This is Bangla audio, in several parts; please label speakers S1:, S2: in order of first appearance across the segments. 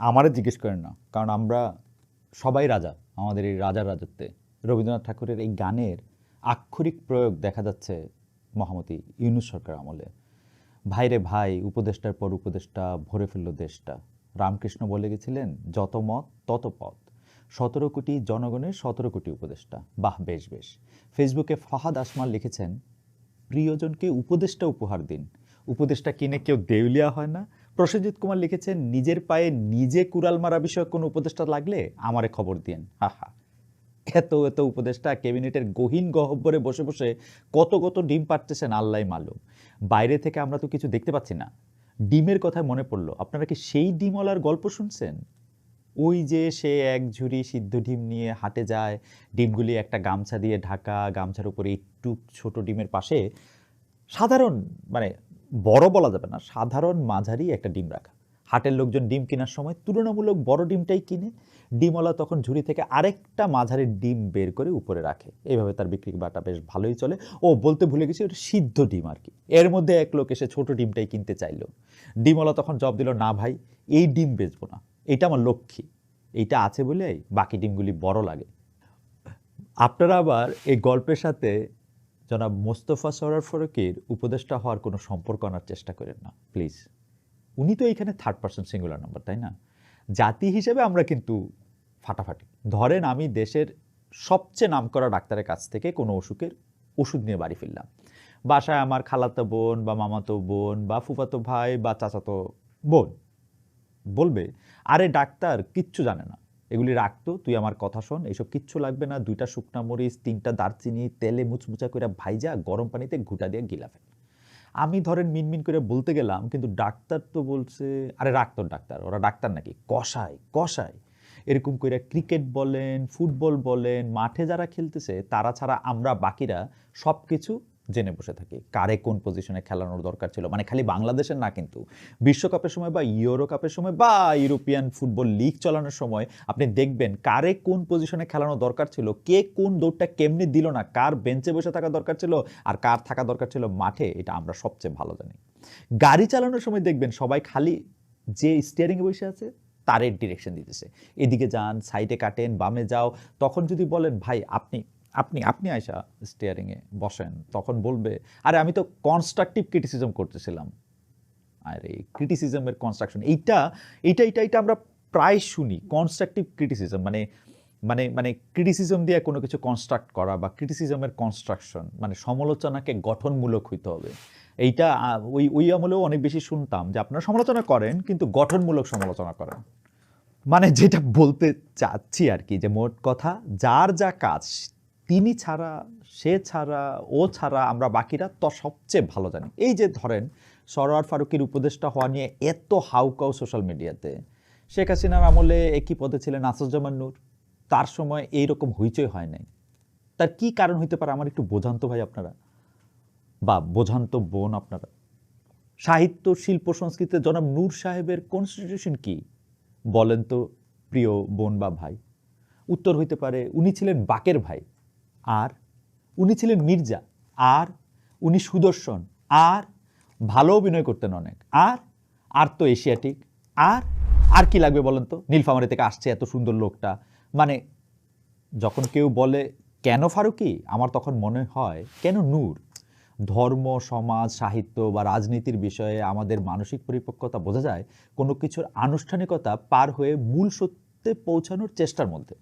S1: আমারে জিজ্ঞেস করেন না, কারণ আমরা সবাই রাজা আমাদের এই রাজার রাজত্বে। রবীন্দ্রনাথ ঠাকুরের এই গানের আক্ষরিক প্রয়োগ দেখা যাচ্ছে মহামতি ইউনূস সরকার আমলে। ভাইরে ভাই, উপদেষ্টার পর উপদেষ্টা ভরে ফেলল দেশটা। রামকৃষ্ণ বলে গেছিলেন, যত মত তত পথ। 17 কোটি জনগণের 17 কোটি উপদেষ্টা। বাহ, বেশ বেশ। ফেসবুকে ফাহাদ আসমান লিখেছেন, প্রিয়জনকে উপদেষ্টা উপহার দিন। উপদেষ্টা কিনে কেউ দেউলিয়া হয় না। প্রসেনজিৎ কুমার লিখেছেন, নিজের পায়ে নিজে কুড়াল মারা বিষয়ক কোনো উপদেষ্টা লাগলে আমারে খবর দিয়েন। হা হা। এত এত উপদেষ্টা ক্যাবিনেটের গহীন গহ্বরে বসে বসে কত কত ডিম পাড়তেছেন আল্লাহ মালুম। বাইরে থেকে আমরা তো কিছু দেখতে পাচ্ছি না। ডিমের কথায় মনে পড়লো, আপনারা কি সেই ডিমওয়ালার গল্প শুনছেন? ওই যে সে এক ঝুড়ি সিদ্ধ ডিম নিয়ে হাটে যায়, ডিমগুলি একটা গামছা দিয়ে ঢাকা, গামছার উপরে একটু ছোট ডিমের পাশে সাধারণ, মানে বড় বলা যাবে না, সাধারণ মাঝারি একটা ডিম রাখা। হাটের লোকজন ডিম কেনার সময় তুলনামূলক বড় ডিমটাই কিনে। ডিমওয়ালা তখন ঝুড়ি থেকে আরেকটা মাঝারি ডিম বের করে উপরে রাখে। এইভাবে তার বিক্রি বাটা বেশ ভালোই চলে। ও বলতে ভুলে গেছি, ওটা সিদ্ধ ডিম আর কি। এর মধ্যে এক লোক এসে ছোট ডিমটাই কিনতে চাইলো। ডিমওয়ালা তখন জবাব দিল, না ভাই, এই ডিম বেচবো না, এটা আমার লক্ষ্মী, এইটা আছে বলেই বাকি ডিমগুলি বড় লাগে। আপনারা আবার এই গল্পের সাথে জনাব মোস্তফা সরোয়ার ফারুকীর উপদেষ্টা হওয়ার কোনো সম্পর্ক আনার চেষ্টা করেন না প্লিজ। উনি তো এইখানে থার্ড পারসন সিঙ্গুলার নাম্বার, তাই না? জাতি হিসেবে আমরা কিন্তু ফাটাফাটি। ধরেন আমি দেশের সবচেয়ে নামকরা ডাক্তারের কাছ থেকে কোনো অসুখের ওষুধ নিয়ে বাড়ি ফিরলাম। বাসায় আমার খালাতো বোন বা মামাতো বোন বা ফুফাতো ভাই বা চাচাতো বোন বলবে, আরে ডাক্তার কিচ্ছু জানে না, এগুলি রাখতো, তুই আমার কথা শোন, এসব কিচ্ছু লাগবে না, 2টা শুকনা মরিচ, 3টা দারচিনি তেলে মুচমুচা করে ভাইজা গরম পানিতে ঘুটা দিয়ে গিলা ফেল। আমি ধরেন মিনমিন করে বলতে গেলাম, কিন্তু ডাক্তার তো বলছে, আরে রাখতো ডাক্তার, ওরা ডাক্তার নাকি, কষায় কষায়। এরকম করে ক্রিকেট বলেন, ফুটবল বলেন, মাঠে যারা খেলতেছে তারা ছাড়া আমরা বাকিরা সব কিছু জেনে বসে থাকি। কারে কোন পজিশনে খেলানোর দরকার ছিল, মানে খালি বাংলাদেশের না, কিন্তু বিশ্বকাপের সময় বা ইউরো কাপের সময় বা ইউরোপিয়ান ফুটবল লিগ চালানোর সময় আপনি দেখবেন কারে কোন পজিশনে খেলানো দরকার ছিল, কে কোন দৌড়টা কেমনি দিল না, কার বেঞ্চে বসে থাকা দরকার ছিল আর কার থাকা দরকার ছিল মাঠে, এটা আমরা সবচেয়ে ভালো জানি। গাড়ি চালানোর সময় দেখবেন সবাই খালি যে স্টিয়ারিংয়ে বসে আছে তারের ডিরেকশন দিতেছে, এদিকে যান, সাইডে কাটেন, বামে যাও। তখন যদি বলেন, ভাই আপনি আপনি আপনি আয়সা স্টিয়ারিংয়ে বসেন, তখন বলবে, আরে আমি তো কনস্ট্রাকটিভ ক্রিটিসিজম করতেছিলাম। আর এই ক্রিটিসিজমের কনস্ট্রাকশন, এইটা এইটা এইটা এইটা আমরা প্রায় শুনি। কনস্ট্রাকটিভ ক্রিটিসিজম মানে মানে মানে ক্রিটিসিজম দিয়ে কোনো কিছু কনস্ট্রাক্ট করা, বা ক্রিটিসিজমের কনস্ট্রাকশন মানে সমালোচনাকে গঠনমূলক হইতে হবে। এইটা ওই ওই আমলেও অনেক বেশি শুনতাম যে আপনারা সমালোচনা করেন কিন্তু গঠনমূলক সমালোচনা করেন। মানে যেটা বলতে চাচ্ছি আর কি, যে মোট কথা, যার যা কাজ তিনি ছাড়া, সে ছাড়া, ও ছাড়া আমরা বাকিরা তো সবচেয়ে ভালো জানি। এই যে ধরেন সরোয়ার ফারুকীর উপদেষ্টা হওয়া নিয়ে এত হাউকাউ সোশ্যাল মিডিয়াতে। শেখ হাসিনার আমলে একই পদে ছিলেন আসাদুজ্জামান নূর, তার সময় এইরকম হইচই হয় নাই। তার কি কারণ হইতে পারে আমার একটু বোঝান তো ভাই আপনারা, বা বোঝান তো বোন আপনারা। সাহিত্য, শিল্প, সংস্কৃতিতে জনাব নূর সাহেবের কনস্টিটিউশন কি বলেন তো প্রিয় বোন বা ভাই? উত্তর হইতে পারে, উনি ছিলেন বাকের ভাই, আর উনি ছিলেন মির্জা, আর উনি সুদর্শন, আর ভালো অভিনয় করতেন অনেক, আর আর তো এশিয়াটিক, আর আর কি লাগবে বলেন তো? নীলফামারী থেকে আসছে এত সুন্দর লোকটা। মানে যখন কেউ বলে কেন ফারুকী, আমার তখন মনে হয় কেন নূর? ধর্ম, সমাজ, সাহিত্য বা রাজনীতির বিষয়ে আমাদের মানসিক পরিপক্কতা বোঝা যায় কোনো কিছুর আনুষ্ঠানিকতা পার হয়ে মূল সত্যে পৌঁছানোর চেষ্টার মধ্যে।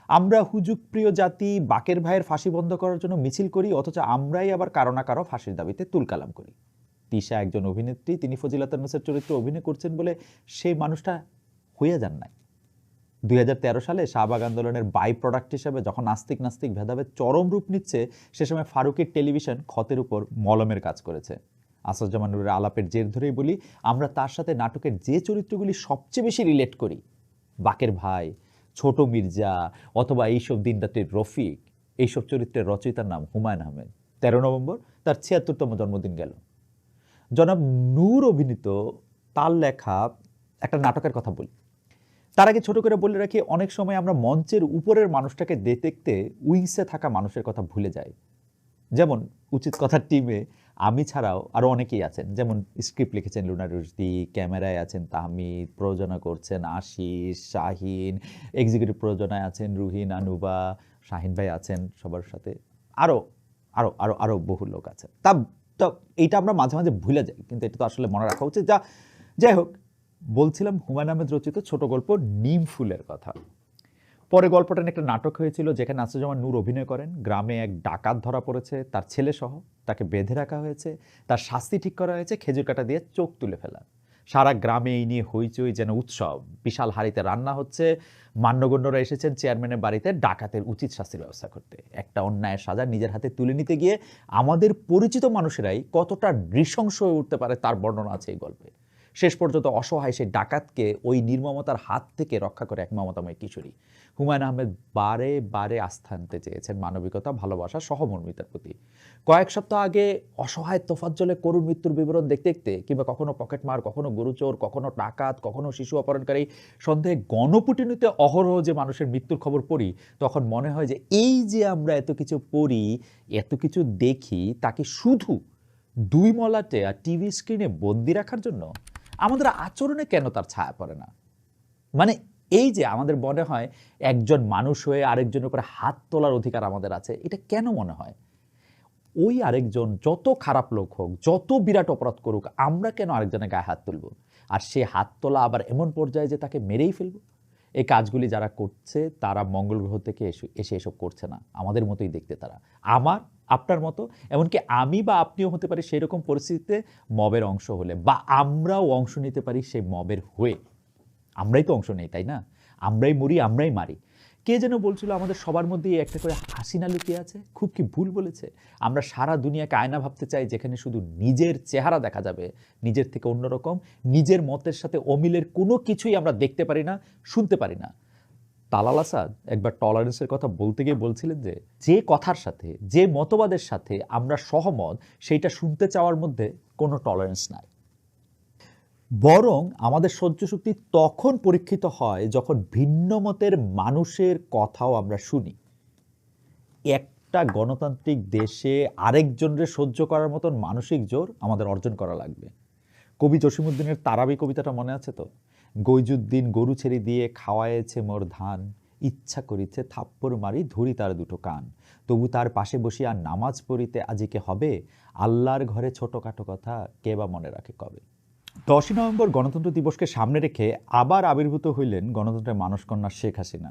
S1: আমরা হুজুগ প্রিয় জাতি বাকের ভাইয়ের ফাঁসি বন্ধ করার জন্য মিছিল করি, অথচ আমরাই আবার কারো না কারো ফাঁসির দাবিতে তুলকালাম করি। তিশা একজন অভিনেত্রী, তিনি ফজিলাতুন্নেছার চরিত্রে অভিনয় করছেন বলে সেই মানুষটা হয়ে যান নাই। 2013 সালে শাহবাগ আন্দোলনের বাই প্রোডাক্ট হিসেবে যখন নাস্তিক নাস্তিক ভেদাভেদ চরম রূপ নিচ্ছে, সে সময় ফারুকের টেলিভিশন ক্ষতের উপর মলমের কাজ করেছে। আসাদুজ্জামান নূরের আলাপের জের ধরেই বলি, আমরা তার সাথে নাটকের যে চরিত্রগুলি সবচেয়ে বেশি রিলেট করি, বাকের ভাই, ছোট মির্জা, অথবা এইসব দিনরাত্রির রফিক, এইসব চরিত্রের রচয়িতার নাম হুমায়ুন আহমেদ। 13 নভেম্বর তার 76তম জন্মদিন গেল। জনাব নূর অভিনীত, তার লেখা একটা নাটকের কথা বলি। তার আগে ছোট করে বলে রাখি, অনেক সময় আমরা মঞ্চের উপরের মানুষটাকে দেখতে উইংসে থাকা মানুষের কথা ভুলে যাই। যেমন উচিত কথার টিমে আমি ছাড়াও আরও অনেকেই আছেন, যেমন স্ক্রিপ্ট লিখেছেন লুনা রুশদি, ক্যামেরায় আছেন তাহমিদ, প্রযোজনা করছেন আশিস, শাহিন, এক্সিকিউটিভ প্রযোজনায় আছেন রুহিন, আনুবা, শাহিন ভাই আছেন সবার সাথে, আরও আরও আরও আরও বহু লোক আছে। তা তা এইটা আমরা মাঝে মাঝে ভুলে যাই, কিন্তু এটা তো আসলে মনে রাখা উচিত। যাই হোক, বলছিলাম হুমায়ুন আহমেদ রচিত ছোট গল্প নিম ফুলের কথা। পরে গল্পটা নিয়ে একটা নাটক হয়েছিল যেখানে আসিফুজ্জামান নূর অভিনয় করেন। গ্রামে এক ডাকাত ধরা পড়েছে, তার ছেলে সহ। তাকে বেঁধে রাখা হয়েছে, তার শাস্তি ঠিক করা হয়েছে খেজুর কাটা দিয়ে চোখ তুলে ফেলা। সারা গ্রামে এই নিয়ে হইচই, যেন উৎসব। বিশাল হাঁড়িতে রান্না হচ্ছে, মান্যগণ্যরা এসেছেন চেয়ারম্যানের বাড়িতে ডাকাতের উচিত শাস্তির ব্যবস্থা করতে। একটা অন্যায়ের সাজা নিজের হাতে তুলে নিতে গিয়ে আমাদের পরিচিত মানুষেরাই কতটা নৃশংস হয়ে উঠতে পারে তার বর্ণনা আছে এই গল্পে। শেষ পর্যন্ত অসহায় সেই ডাকাতকে ওই নির্মমতার হাত থেকে রক্ষা করে এক মমতাময় কিশোরী। হুমায়ুন আহমেদ বারে বারে আস্থা আনতে চেয়েছেন মানবিকতা, ভালোবাসা, সহমর্মিতার প্রতি। কয়েক সপ্তাহ আগে অসহায় তোফাজ্জলে করুণ মৃত্যুর বিবরণ দেখতে দেখতে, কিংবা কখনো পকেটমার, কখনো গরুচোর, কখনো ডাকাত, কখনো শিশু অপহরণকারী সন্দেহে গণপুটিনিতে অহরহ যে মানুষের মৃত্যুর খবর পড়ি, তখন মনে হয় যে এই যে আমরা এত কিছু পড়ি, এত কিছু দেখি, তাকে শুধু দুই মলাটে আর টিভি স্ক্রিনে বন্দি রাখার জন্য আমাদের আচরণে কেন তার ছায়া পড়ে না? মানে এই যে আমাদের মনে হয় একজন মানুষ হয়ে আরেকজনের উপরে হাত তোলার অধিকার আমাদের আছে, এটা কেন মনে হয়? ওই আরেকজন যত খারাপ লোক হোক, যত বিরাট অপরাধ করুক, আমরা কেন আরেকজনের গায়ে হাত তুলব? আর সে হাত তোলা আবার এমন পর্যায়ে যে তাকে মেরেই ফেলব? এই কাজগুলি যারা করছে তারা মঙ্গল গ্রহ থেকে এসে এসব করছে না, আমাদের মতোই দেখতে তারা, আমার আপনার মতো। এমনকি আমি বা আপনিও হতে পারি সেই রকম পরিস্থিতিতে মবের অংশ হলে, বা আমরাও অংশ নিতে পারি সেই মবের হয়ে। আমরাই তো অংশ নেই, তাই না? আমরাই মরি, আমরাই মারি। কে যেন বলছিল আমাদের সবার মধ্যেই একটা করে হাসিনা লুকিয়ে আছে। খুব কি ভুল বলেছে? আমরা সারা দুনিয়াকে আয়না ভাবতে চাই যেখানে শুধু নিজের চেহারা দেখা যাবে, নিজের থেকে অন্যরকম, নিজের মতের সাথে অমিলের কোনো কিছুই আমরা দেখতে পারি না, শুনতে পারি না। তালাল আসাদ একবার টলারেন্সের কথা বলতে গিয়ে বলছিলেন যে, যে কথার সাথে, যে মতবাদের সাথে আমরা সহমত, সেইটা শুনতে চাওয়ার মধ্যে কোনো টলারেন্স নাই। বরং আমাদের সহ্য শক্তি তখন পরীক্ষিত হয় যখন ভিন্ন মতের মানুষের কথাও আমরা শুনি। একটা গণতান্ত্রিক দেশে আরেকজনের সহ্য করার মতন মানসিক জোর আমাদের অর্জন করা লাগবে। কবি জসিমউদ্দিনের তারাবি কবিতাটা মনে আছে তো? গৈজুদ্দিন গরু ছেড়ে দিয়ে খাওয়ায়েছে মোর ধান, ইচ্ছা করিছে থাপ্পড় মারি ধরি তার দুটো কান, তবু তার পাশে বসিয়া নামাজ পড়িতে আজিকে হবে, আল্লাহর ঘরে ছোটখাটো কথা কে বা মনে রাখে কবে। 10ই নভেম্বর গণতন্ত্র দিবসকে সামনে রেখে আবার আবির্ভূত হইলেন গণতন্ত্রের মানসকন্যা শেখ হাসিনা।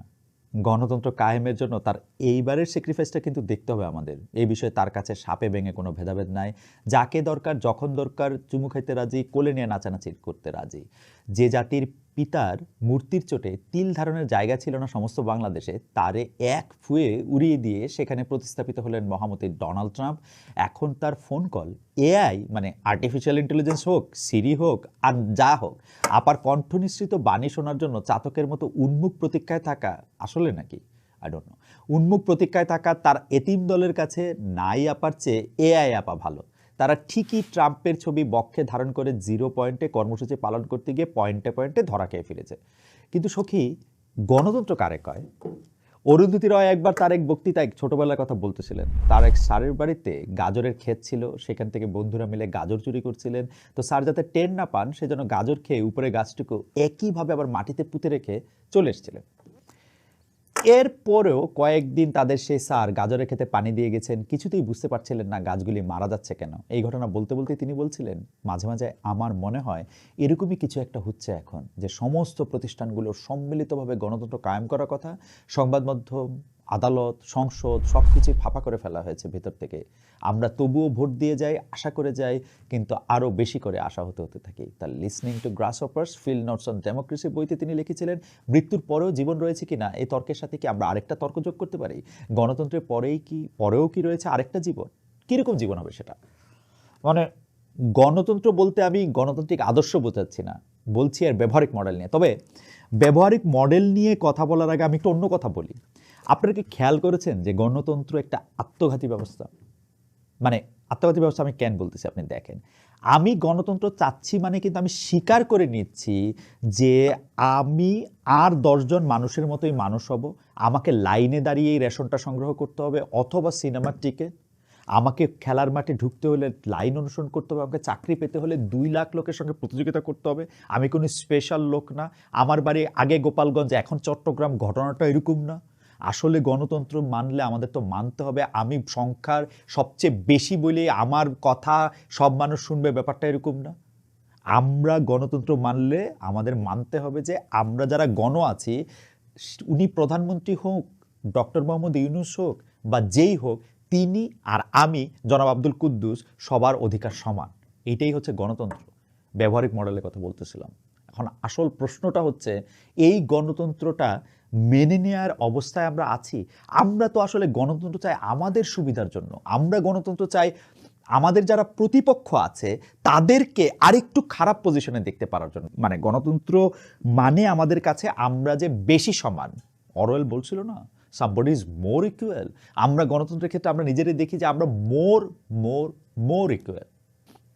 S1: গণতন্ত্র কায়েমের জন্য তার এইবারের স্যাক্রিফাইসটা কিন্তু দেখতে হবে আমাদের। এই বিষয়ে তার কাছে সাপে ভেঙে কোনো ভেদাভেদ নাই। যাকে দরকার, যখন দরকার চুমু খাইতে রাজি, কোলে নিয়ে নাচানাচি করতে রাজি। যে জাতির পিতার মূর্তির চোটে তিল ধারণের জায়গা ছিল না সমস্ত বাংলাদেশে, তারে এক ফুয়ে উড়িয়ে দিয়ে সেখানে প্রতিস্থাপিত হলেন মহামতি ডোনাল্ড ট্রাম্প। এখন তার ফোন কল এআই, মানে আর্টিফিশিয়াল ইন্টেলিজেন্স হোক, সিরি হোক, আর যা হোক, আপার কণ্ঠ নিঃসৃত বাণী শোনার জন্য চাতকের মতো উন্মুখ প্রতীক্ষায় থাকা আসলে নাকি? I don't know. উন্মুখ প্রতীক্ষায় থাকা তার এতিম দলের কাছে নাই আপার চেয়ে এআই আপা ভালো। তারা ঠিকই ট্রাম্পের ছবি বক্ষে ধারণ করে 0 পয়েন্টে কর্মসূচি পালন করতে গিয়ে পয়েন্টে পয়েন্টে ধরা খেয়ে ফিরেছে। কিন্তু সখী, গণতন্ত্র কারে কয়? অরুন্ধতী রয় একবার তার এক বক্তৃতায় ছোটবেলার কথা বলতেছিলেন। তার এক স্যারের বাড়িতে গাজরের ক্ষেত ছিল, সেখান থেকে বন্ধুরা মিলে গাজর চুরি করছিলেন। তো স্যার যাতে টের না পান সেজন্য গাজর খেয়ে উপরে গাছটুকু একইভাবে আবার মাটিতে পুঁতে রেখে চলে এসেছিলেন। এরপরেও কয়েকদিন তাদের সেই স্যার গাজরের ক্ষেতে পানি দিয়ে গেছেন, কিছুতেই বুঝতে পারছিলেন না গাছগুলি মারা যাচ্ছে কেন। এই ঘটনা বলতে বলতে তিনি বলছিলেন, মাঝে মাঝে আমার মনে হয় এরকমই কিছু একটা হচ্ছে এখন, যে সমস্ত প্রতিষ্ঠানগুলোর সম্মিলিতভাবে গণতন্ত্র কায়েম করার কথা, সংবাদ মাধ্যম, আদালত, সংসদ সব কিছুই ফাঁপা করে ফেলা হয়েছে ভেতর থেকে। আমরা তবুও ভোট দিয়ে যাই, আশা করে যাই, কিন্তু আরও বেশি করে আশা হতে থাকি। তার listening to grasshopper's field notes on democracy বইতে তিনি লিখেছিলেন, মৃত্যুর পরেও জীবন রয়েছে কিনা, এই তর্কের সাথে কি আমরা আরেকটা তর্ক যোগ করতে পারি? গণতন্ত্রের পরেও কি রয়েছে আরেকটা জীবন? কীরকম জীবন হবে সেটা? মানে গণতন্ত্র বলতে আমি গণতান্ত্রিক আদর্শ বোঝাচ্ছি না, বলছি এর ব্যবহারিক মডেল নিয়ে। তবে ব্যবহারিক মডেল নিয়ে কথা বলার আগে আমি একটু অন্য কথা বলি। আপনারা কি খেয়াল করেছেন যে গণতন্ত্র একটা আত্মঘাতী ব্যবস্থা? মানে আত্মঘাতী ব্যবস্থা আমি কেন বলতেছি আপনি দেখেন। আমি গণতন্ত্র চাচ্ছি মানে কিন্তু আমি স্বীকার করে নিচ্ছি যে আমি আর 10 জন মানুষের মতোই মানুষ হব, আমাকে লাইনে দাঁড়িয়ে এই রেশনটা সংগ্রহ করতে হবে, অথবা সিনেমার টিকিট। আমাকে খেলার মাঠে ঢুকতে হলে লাইন অনুসরণ করতে হবে, আমাকে চাকরি পেতে হলে 2 লাখ লোকের সঙ্গে প্রতিযোগিতা করতে হবে, আমি কোনো স্পেশাল লোক না, আমার বাড়ি আগে গোপালগঞ্জ এখন চট্টগ্রাম, ঘটনাটা এরকম না। আসলে গণতন্ত্র মানলে আমাদের তো মানতে হবে আমি সংখ্যার সবচেয়ে বেশি বলে আমার কথা সব মানুষ শুনবে, ব্যাপারটা এরকম না। আমরা গণতন্ত্র মানলে আমাদের মানতে হবে যে আমরা যারা গণ আছি, উনি প্রধানমন্ত্রী হোক, ডক্টর মোহাম্মদ ইউনূস হোক বা যেই হোক, তিনি আর আমি জনাব আব্দুল কুদ্দুস সবার অধিকার সমান। এটাই হচ্ছে গণতন্ত্র। ব্যবহারিক মডেলের কথা বলতেছিলাম। এখন আসল প্রশ্নটা হচ্ছে এই গণতন্ত্রটা মেনে নেওয়ার অবস্থায় আমরা আছি? আমরা তো আসলে গণতন্ত্র চাই আমাদের সুবিধার জন্য। আমরা গণতন্ত্র চাই আমাদের যারা প্রতিপক্ষ আছে তাদেরকে আরেকটু খারাপ পজিশনে দেখতে পারার জন্য। মানে গণতন্ত্র মানে আমাদের কাছে আমরা যে বেশি সমান। অরওয়েল বলছিল না, সামবডি ইজ মোর ইকুয়াল। আমরা গণতন্ত্রের ক্ষেত্রে আমরা নিজেরাই দেখি যে আমরা মোর মোর মোর ইকুয়াল।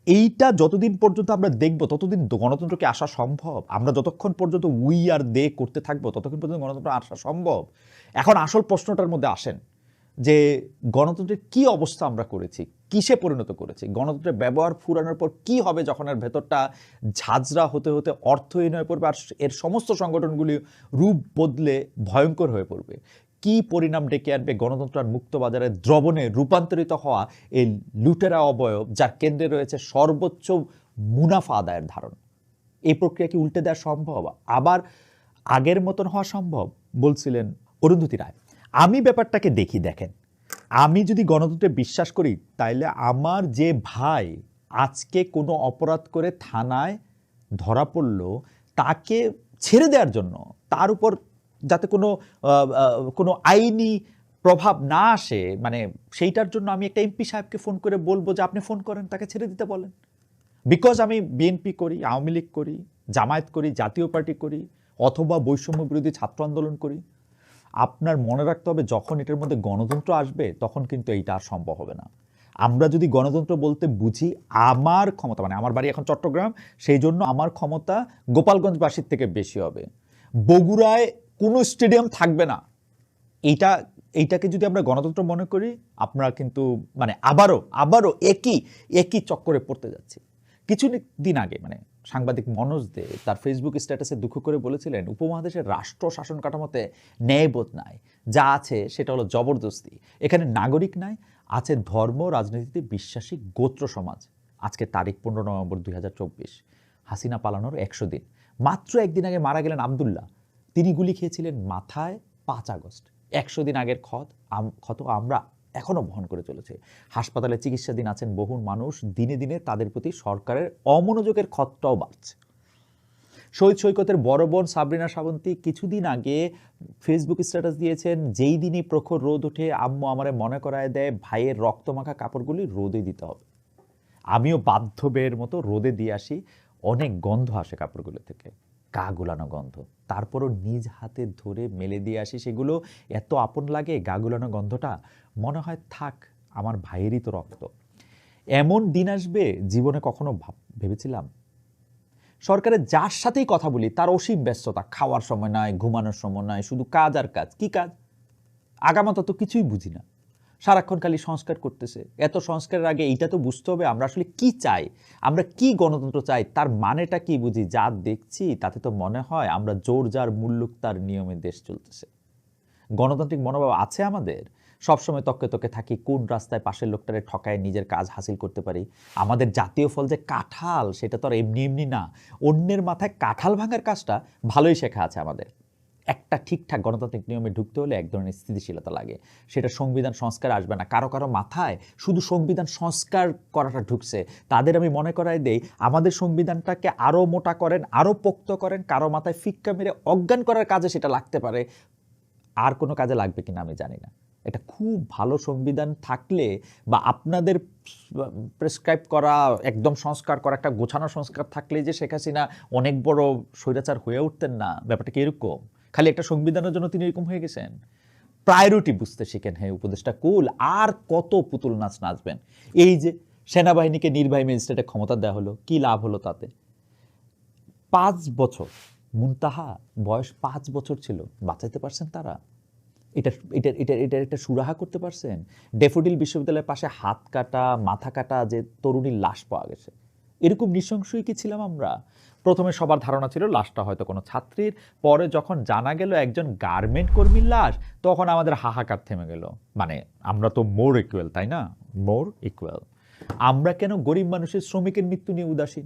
S1: এইটা যতদিন পর্যন্ত আমরা দেখব ততদিন গণতন্ত্রকে আসা সম্ভব। আমরা যতক্ষণ পর্যন্ত উই আর দে করতে থাকবো ততক্ষণ পর্যন্ত গণতন্ত্র আসা সম্ভব। এখন আসল প্রশ্নটার মধ্যে আসেন যে গণতন্ত্রের কি অবস্থা আমরা করেছি, কিসে পরিণত করেছি, গণতন্ত্রের ব্যবহার ফুরানোর পর কি হবে যখন এর ভেতরটা ঝাঁঝরা হতে হতে অর্থহীন হয়ে পড়বে আর এর সমস্ত সংগঠনগুলি রূপ বদলে ভয়ঙ্কর হয়ে পড়বে। কি পরিণাম ডেকে আনবে গণতন্ত্র আর মুক্তবাজারের দ্রবণে রূপান্তরিত হওয়া এই লুটেরা অবয়ব, যার কেন্দ্রে রয়েছে সর্বোচ্চ মুনাফা আদায়ের ধারণ। এই প্রক্রিয়া কি উল্টে দেওয়া সম্ভব, আবার আগের মতন হওয়া সম্ভব? বলছিলেন অরুন্ধতী রায়। আমি ব্যাপারটাকে দেখি, দেখেন, আমি যদি গণতন্ত্রে বিশ্বাস করি তাইলে আমার যে ভাই আজকে কোনো অপরাধ করে থানায় ধরা পড়লো তাকে ছেড়ে দেওয়ার জন্য, তার উপর যাতে কোনো আইনি প্রভাব না আসে, মানে সেইটার জন্য আমি একটা এমপি সাহেবকে ফোন করে বলবো যে আপনি ফোন করেন, তাকে ছেড়ে দিতে বলেন। বিকজ আমি বিএনপি করি, আওয়ামী লীগ করি, জামায়াত করি, জাতীয় পার্টি করি, অথবা বৈষম্য বিরোধী ছাত্র আন্দোলন করি। আপনার মনে রাখতে হবে যখন এটার মধ্যে গণতন্ত্র আসবে তখন কিন্তু এইটা আর সম্ভব হবে না। আমরা যদি গণতন্ত্র বলতে বুঝি আমার ক্ষমতা, মানে আমার বাড়ি এখন চট্টগ্রাম, সেই জন্য আমার ক্ষমতা গোপালগঞ্জবাসীর থেকে বেশি হবে। বগুড়ায় কোনো স্টেডিয়াম থাকবে না, এইটাকে যদি আমরা গণতন্ত্র মনে করি, আপনারা কিন্তু মানে আবারও একই চক্করে পড়তে যাচ্ছি। কিছুদিন আগে মানে সাংবাদিক মনোজ দে তার ফেসবুক স্ট্যাটাসে দুঃখ করে বলেছিলেন উপমহাদেশের রাষ্ট্র শাসন কাঠামোতে ন্যায়বোধ নাই, যা আছে সেটা হলো জবরদস্তি। এখানে নাগরিক নাই, আছে ধর্ম রাজনীতিতে বিশ্বাসী গোত্র সমাজ। আজকে তারিখ 15 নভেম্বর 2024, হাসিনা পালানোর 100 দিন। মাত্র একদিন আগে মারা গেলেন আবদুল্লাহ, তিনি গুলি খেয়েছিলেন মাথায় 5 আগস্ট। 100 দিন আগের ক্ষত আমরা এখনো বহন করে চলেছে। হাসপাতালে চিকিৎসাধীন আছেন বহু মানুষ, দিনে দিনে তাদের প্রতি সরকারের অমনোযোগের ক্ষতটাও বাড়ছে। শহীদ সৈকতের বড় বোন সাবরিনা শ্রাবন্তী কিছুদিন আগে ফেসবুক স্ট্যাটাস দিয়েছেন, যেই দিনই প্রখর রোদ ওঠে আম্মু আমারে মনে করায় দেয় ভাইয়ের রক্তমাখা কাপড়গুলি রোদে দিতে হবে। আমিও বাধ্য বের মতো রোদে দিয়ে আসি, অনেক গন্ধ আসে কাপড়গুলো থেকে, গা গুলানো গন্ধ, তারপরও নিজ হাতে ধরে মেলে দিয়ে আসি, সেগুলো এত আপন লাগে, গা গুলানো গন্ধটা, মনে হয় থাক আমার ভাইয়েরই তো রক্ত। এমন দিন আসবে জীবনে কখনো ভেবেছিলাম? সরকারের যার সাথেই কথা বলি তার অসীম ব্যস্ততা, খাওয়ার সময় নাই, ঘুমানোর সময় নাই, শুধু কাজ আর কাজ। কি কাজ? আগামাতা তো কিছুই বুঝি না, সারাক্ষণ খালি সংস্কার করতেছে। এত সংস্কারের আগে এইটা তো বুঝতে হবে আমরা আসলে কি চাই, আমরা কি গণতন্ত্র চাই, তার মানেটা কি বুঝি। যা দেখছি তাতে তো মনে হয় আমরা জোর যার মুল্লুক তার নিয়মে দেশ চলতেছে। গণতান্ত্রিক মনোভাব আছে আমাদের? সবসময় তককে তককে থাকি কোন রাস্তায় পাশের লোকটারে ঠকায় নিজের কাজ হাসিল করতে পারি। আমাদের জাতীয় ফল যে কাঁঠাল, সেটা তো আর এমনি এমনি না। অন্যের মাথায় কাঁঠাল ভাঙার কাজটা ভালোই শেখা আছে আমাদের। একটা ঠিকঠাক গণতান্ত্রিক নিয়মে ঢুকতে হলে এক ধরনের স্থিতিশীলতা লাগে। সেটা সংবিধান সংস্কার আসবে না। কারো কারো মাথায় শুধু সংবিধান সংস্কার করাটা ঢুকছে, তাদের আমি মনে করাই দেই আমাদের সংবিধানটাকে আরও মোটা করেন, আরও পোক্ত করেন। কারো মাথায় ফিক্কা মেরে অজ্ঞান করার কাজে সেটা লাগতে পারে, আর কোনো কাজে লাগবে কিনা আমি জানি না। এটা খুব ভালো সংবিধান থাকলে বা আপনাদের প্রেসক্রাইব করা একদম সংস্কার করা একটা গোছানো সংস্কার থাকলে যে শেখ হাসিনা অনেক বড় স্বৈরাচার হয়ে উঠতেন না। ব্যাপারটা কি এরকম? খালি একটা সংবিধানের জন্য তিনি এরকম হয়ে গেছেন? প্রায়োরিটি বুঝতে শিখেন হে উপদেষ্টা কুল। আর কত পুতুল নাচ নাচবেন? এই যে সেনাবাহিনীকে নির্বাহী ম্যাজিস্ট্রেটে ক্ষমতা দেওয়া হলো, কি লাভ হলো তাতে? 5 বছর মুনতাহা বয়স 5 বছর ছিল, বাঁচাইতে পারছেন তারা? এটা এটা এটা এটার একটা সুরাহা করতে পারছেন? ড্যাফোডিল বিশ্ববিদ্যালয়ের পাশে হাত কাটা, মাথা কাটা যে তরুণীর লাশ পাওয়া গেছে, এরকম নৃশংসই কি ছিলাম আমরা? প্রথমে সবার ধারণা ছিল লাশটা হয়তো কোনো ছাত্রীর, পরে যখন জানা গেল একজন গার্মেন্ট কর্মীর লাশ, তখন আমাদের হাহাকার থেমে গেল। মানে আমরা তো মোর ইকুয়াল, তাই না? মোর ইকুয়াল। আমরা কেন গরিব মানুষের, শ্রমিকের মৃত্যু নিয়ে উদাসীন?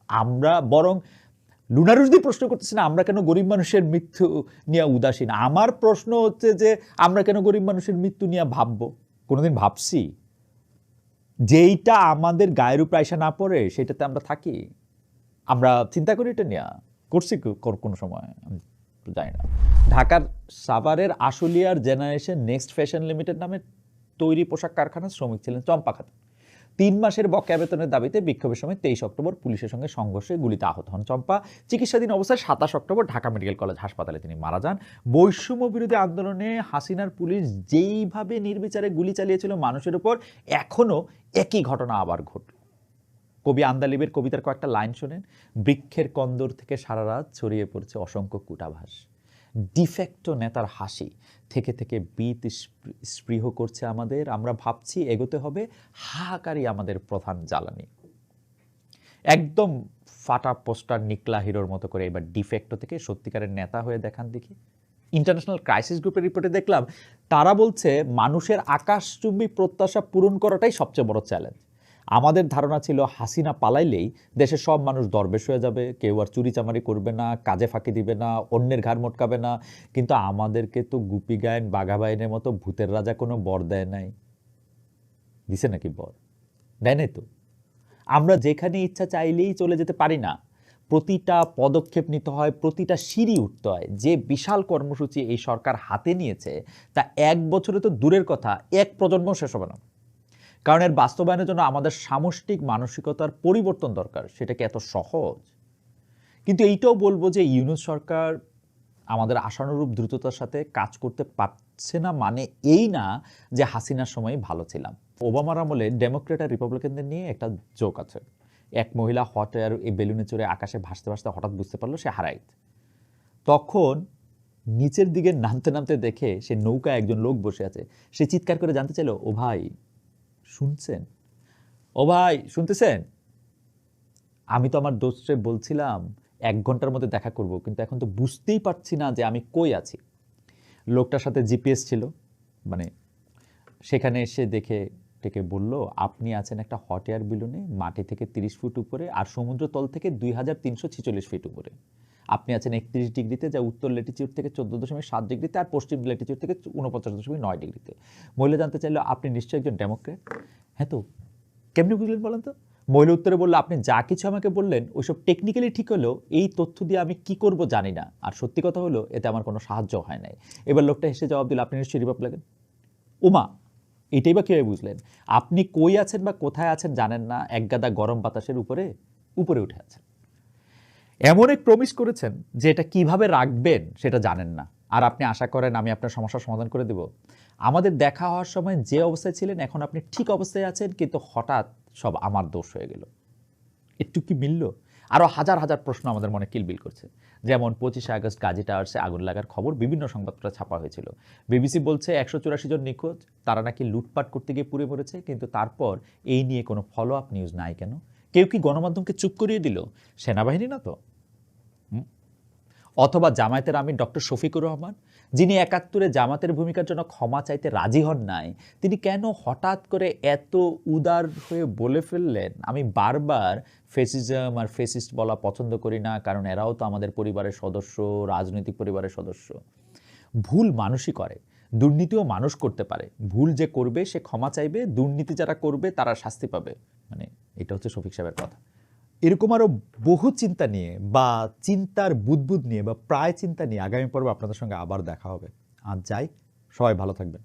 S1: আমরা বরং লুনারুসদি প্রশ্ন করতেছি না আমরা কেন গরিব মানুষের মৃত্যু নিয়ে উদাসীন। আমার প্রশ্ন হচ্ছে যে আমরা কেন গরিব মানুষের মৃত্যু নিয়ে ভাববো? কোনোদিন ভাবছি? যেইটা আমাদের গায়ের উপর আইসা না পড়ে সেটাতে আমরা থাকি? আমরা চিন্তা করি এটা নিয়ে? করছি কোনো সময়? আমি জানি না। ঢাকার সাভারের আশুলিয়ার জেনারেশন নেক্সট ফ্যাশন লিমিটেড নামে তৈরি পোশাক কারখানার শ্রমিক ছিলেন চম্পা খাতুন। 3 মাসের বকেয়া বেতনের দাবিতে বিক্ষোভের সময় 23 অক্টোবর পুলিশের সঙ্গে সংঘর্ষে গুলিতে আহত হন চম্পা। চিকিৎসাধীন অবস্থায় 27 অক্টোবর ঢাকা মেডিকেল কলেজ হাসপাতালে তিনি মারা যান। বৈষম্য বিরোধী আন্দোলনে হাসিনার পুলিশ যেইভাবে নির্বিচারে গুলি চালিয়েছিল মানুষের উপর, এখনো একই ঘটনা আবার ঘটল। কবি আন্দালিবের কবিতার কয়েকটা লাইন শোনেন। বৃক্ষের কন্দর থেকে সারা রাত ছড়িয়ে পড়ছে অসংখ্য কূটাভাস। ডিফেক্টো নেতার হাসি থেকে থেকে বীত স্পৃহ করছে আমাদের। আমরা ভাবছি এগোতে হবে, হাহাকারই আমাদের প্রধান জ্বালানি। একদম ফাটা পোস্টার নিকলা হিরোর মতো করে এবার ডিফেক্টো থেকে সত্যিকারের নেতা হয়ে দেখান দেখি। ইন্টারন্যাশনাল ক্রাইসিস গ্রুপের রিপোর্টে দেখলাম তারা বলছে মানুষের আকাশচুম্বী প্রত্যাশা পূরণ করাটাই সবচেয়ে বড় চ্যালেঞ্জ। আমাদের ধারণা ছিল হাসিনা পালাইলেই দেশের সব মানুষ দরবেশ হয়ে যাবে, কেউ আর চুরিচামারি করবে না, কাজে ফাঁকি দিবে না, অন্যের ঘাড় মটকাবে না। কিন্তু আমাদেরকে তো গুপি গায়েন বাঘা বাইনের মতো ভূতের রাজা কোনো বর দেয় নাই। দিছে নাকি বর? দেয় নাই তো। আমরা যেখানে ইচ্ছা চাইলেই চলে যেতে পারি না। প্রতিটা পদক্ষেপ নিতে হয়, প্রতিটা সিঁড়ি উঠতে হয়। যে বিশাল কর্মসূচি এই সরকার হাতে নিয়েছে তা 1 বছরে তো দূরের কথা, 1 প্রজন্ম শেষ হবে না। কারণ এর বাস্তবায়নের জন্য আমাদের সামষ্টিক মানসিকতার পরিবর্তন দরকার। সেটা কি এত সহজ? কিন্তু এইটাও বলবো যে ইউনূস সরকার আমাদের আশানুরূপ দ্রুততার সাথে কাজ করতে পারছে না মানে এই না যে হাসিনার সময় ভালো ছিলাম। ওবামার আমলে ডেমোক্রেট আর রিপাবলিকানদের নিয়ে একটা জোক আছে। এক মহিলা হট এয়ার এই বেলুনে চড়ে আকাশে ভাসতে ভাসতে হঠাৎ বুঝতে পারলো সে হারাই। তখন নিচের দিকে নামতে নামতে দেখে সে নৌকায় একজন লোক বসে আছে। সে চিৎকার করে জানতে চাইল, ও ভাই শুনছেন? ও ভাই শুনতেছেন? আমি তো আমার দোস্তে বলছিলাম 1 ঘন্টার মধ্যে দেখা করব, কিন্তু এখন তো বুঝতেই পারছি না যে আমি কই আছি। লোকটার সাথে জিপিএস ছিল, মানে সেখানে এসে দেখে টেকে বলল, আপনি আছেন একটা হট এয়ার বেলুনে, মাটি থেকে 30 ফুট উপরে আর সমুদ্র তল থেকে 2346 ফিট উপরে। আপনি আছেন 31 ডিগ্রিতে, যা উত্তর ল্যাটিটিউড থেকে 14.7 ডিগ্রিতে আর পশ্চিম ল্যাটিটিউড থেকে 49.9 ডিগ্রিতে। মহিলা জানতে চাইলো, আপনি নিশ্চয়ই একজন ডেমোক্রেট? হ্যাঁ তো। কেমনি বুঝলেন বলেন তো? মহিলা উত্তরে বললো, আপনি যা কিছু আমাকে বললেন ওইসব টেকনিক্যালি ঠিক হলেও এই তথ্য দিয়ে আমি কি করব জানি না, আর সত্যি কথা হলো এতে আমার কোনো সাহায্য হয় নাই। এবার লোকটা হেসে জবাব দিল, আপনি নিশ্চয়ই রিপাবলিকান। ওমা, এটাই বা কীভাবে বুঝলেন? আপনি কই আছেন বা কোথায় আছেন জানেন না, একগাদা গরম বাতাসের উপরে উপরে উঠে আছেন। এমন এক প্রমিস করেছেন যে এটা কিভাবে রাখবেন সেটা জানেন না, আর আপনি আশা করেন আমি আপনার সমস্যার সমাধান করে দেব। আমাদের দেখা হওয়ার সময় যে অবস্থায় ছিলেন এখন আপনি ঠিক অবস্থায় আছেন, কিন্তু হঠাৎ সব আমার দোষ হয়ে গেল। একটু কি মিলল? আরও হাজার হাজার প্রশ্ন আমাদের মনে কিলবিল করছে। যেমন 25শে আগস্ট গাজী টাওয়ার্সে আগুন লাগার খবর বিভিন্ন সংবাদপত্রে ছাপা হয়েছিল। বিবিসি বলছে 184 জন নিখোঁজ, তারা নাকি লুটপাট করতে গিয়ে পুড়ে মরেছে, কিন্তু তারপর এই নিয়ে কোনো ফলো আপ নিউজ নাই কেন? কেউ কি গণমাধ্যমকে চুপ করিয়ে দিল? সেনাবাহিনী না তো। অথবা জামায়াতের আমির ডক্টর শফিকুর রহমান, যিনি 71-এ জামাতের ভূমিকার জন্য ক্ষমা চাইতে রাজি হন নাই, তিনি কেন হঠাৎ করে এত উদার হয়ে বলে ফেললেন, আমি বারবার ফেসিজম আর ফেসিস্ট বলা পছন্দ করি না, কারণ এরাও তো আমাদের পরিবারের সদস্য, রাজনৈতিক পরিবারের সদস্য। ভুল মানুষই করে, দুর্নীতিও মানুষ করতে পারে। ভুল যে করবে সে ক্ষমা চাইবে, দুর্নীতি যারা করবে তারা শাস্তি পাবে। মানে এটা হচ্ছে শফিক সাহেবের কথা। এরকম আরও বহু চিন্তা নিয়ে বা চিন্তার বুদবুদ নিয়ে বা প্রায় চিন্তা নিয়ে আগামী পর্বে আপনাদের সঙ্গে আবার দেখা হবে। আজ যাই, সবাই ভালো থাকবেন।